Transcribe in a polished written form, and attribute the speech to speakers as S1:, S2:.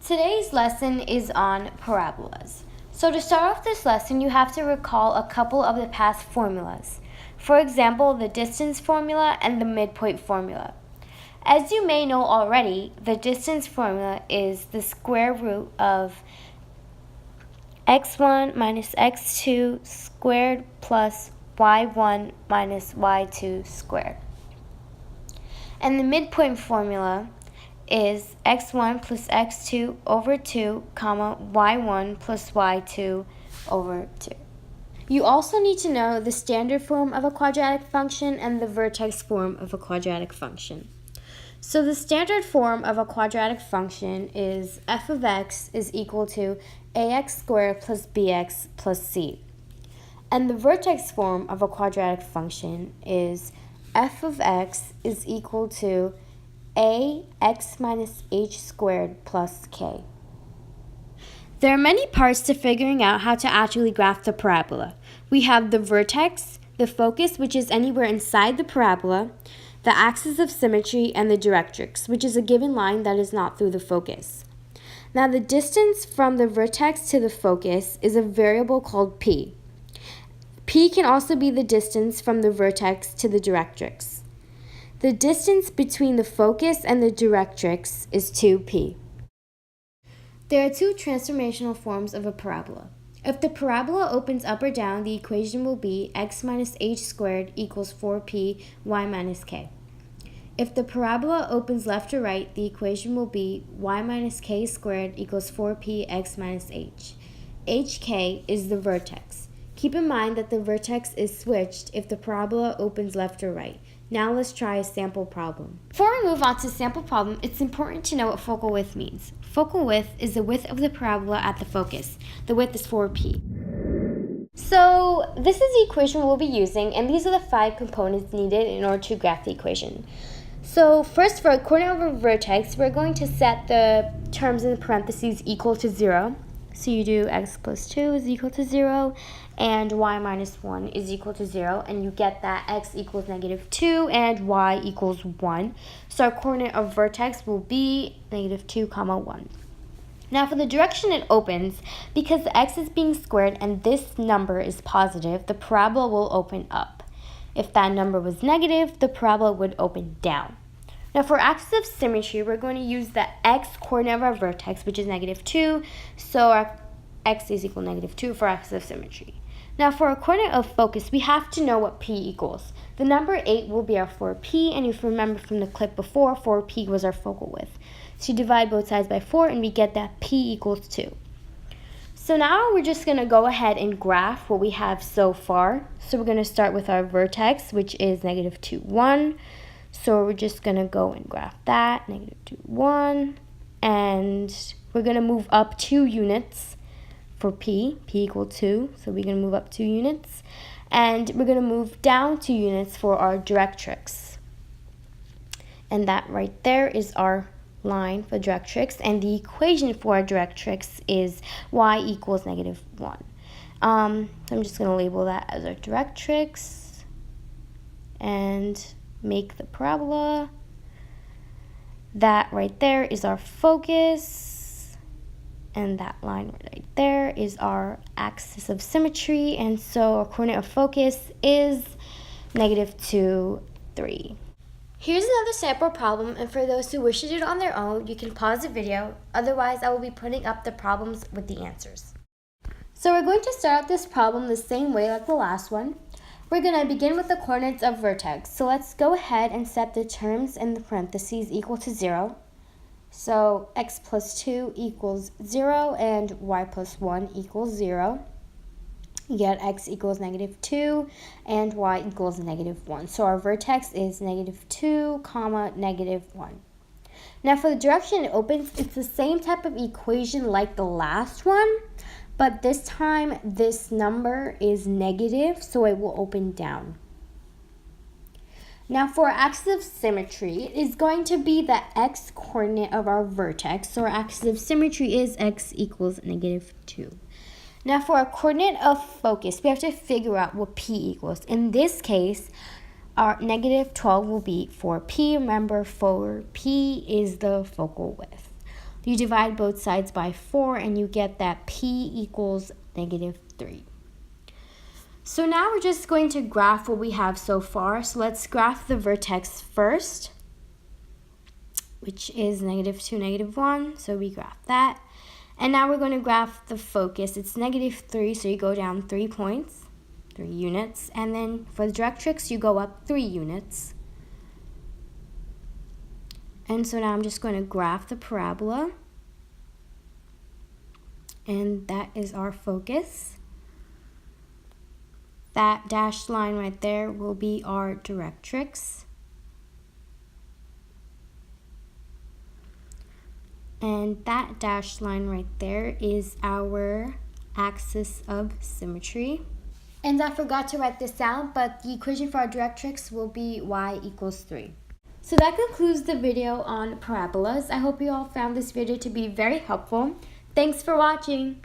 S1: Today's lesson is on parabolas. So to start off this lesson, you have to recall a couple of the past formulas. For example, the distance formula and the midpoint formula. As you may know already, the distance formula is the square root of x1 minus x2 squared plus y1 minus y2 squared. And the midpoint formula is x1 plus x2 over 2, comma, y1 plus y2 over 2. You also need to know the standard form of a quadratic function and the vertex form of a quadratic function. So the standard form of a quadratic function is f of x is equal to ax squared plus bx plus c. And the vertex form of a quadratic function is f of x is equal to ax minus h squared plus k. There are many parts to figuring out how to actually graph the parabola. We have the vertex, the focus, which is anywhere inside the parabola, the axis of symmetry, and the directrix, which is a given line that is not through the focus. Now, the distance from the vertex to the focus is a variable called p. P can also be the distance from the vertex to the directrix. The distance between the focus and the directrix is 2p. There are two transformational forms of a parabola. If the parabola opens up or down, the equation will be x minus h squared equals 4p y minus k. If the parabola opens left or right, the equation will be y minus k squared equals 4p x minus h. hk is the vertex. Keep in mind that the vertex is switched if the parabola opens left or right. Now let's try a sample problem. Before we move on to sample problem, it's important to know what focal width means. Focal width is the width of the parabola at the focus. The width is 4p. So this is the equation we'll be using, and these are the 5 components needed in order to graph the equation. So first, for a coordinate over vertex, we're going to set the terms in the parentheses equal to 0. So you do x plus 2 is equal to 0, and y minus 1 is equal to 0, and you get that x equals negative 2 and y equals 1. So our coordinate of vertex will be negative 2, comma 1. Now for the direction it opens, because the x is being squared and this number is positive, the parabola will open up. If that number was negative, the parabola would open down. Now for axis of symmetry, we're going to use the x coordinate of our vertex, which is negative 2, so our x is equal to negative 2 for axis of symmetry. Now for a coordinate of focus, we have to know what p equals. The number 8 will be our 4p, and if you remember from the clip before, 4p was our focal width. So you divide both sides by 4, and we get that p equals 2. So now we're just going to go ahead and graph what we have so far. So we're going to start with our vertex, which is negative 2, 1. So we're just going to go and graph that, negative 2, 1. And we're going to move up 2 units for p equal 2. So we're going to move up 2 units. And we're going to move down 2 units for our directrix. And that right there is our line for directrix. And the equation for our directrix is y equals negative 1. So I'm just going to label that as our directrix. And make the parabola. That right there is our focus, and that line right there is our axis of symmetry, and so our coordinate of focus is negative 2, 3. Here's another sample problem, and for those who wish to do it on their own, you can pause the video. Otherwise, I will be putting up the problems with the answers. So we're going to start out this problem the same way like the last one. We're going to begin with the coordinates of vertex. So let's go ahead and set the terms in the parentheses equal to 0. So x plus 2 equals 0 and y plus 1 equals 0. You get x equals negative 2 and y equals negative 1. So our vertex is negative 2, comma, negative 1. Now for the direction it opens, it's the same type of equation like the last one. But this time, this number is negative, so it will open down. Now for our axis of symmetry, it is going to be the x coordinate of our vertex. So our axis of symmetry is x equals negative 2. Now for our coordinate of focus, we have to figure out what p equals. In this case, our negative 12 will be 4p. Remember, 4p is the focal width. You divide both sides by 4 and you get that p equals -3. So now we're just going to graph what we have so far. So let's graph the vertex first, which is -2, -1. So we graph that. And now we're going to graph the focus. It's -3, so you go down 3 points, 3 units. And then for the directrix, you go up 3 units. And so now I'm just going to graph the parabola. And that is our focus. That dashed line right there will be our directrix. And that dashed line right there is our axis of symmetry. And I forgot to write this down, but the equation for our directrix will be y equals 3. So that concludes the video on parabolas. I hope you all found this video to be very helpful. Thanks for watching.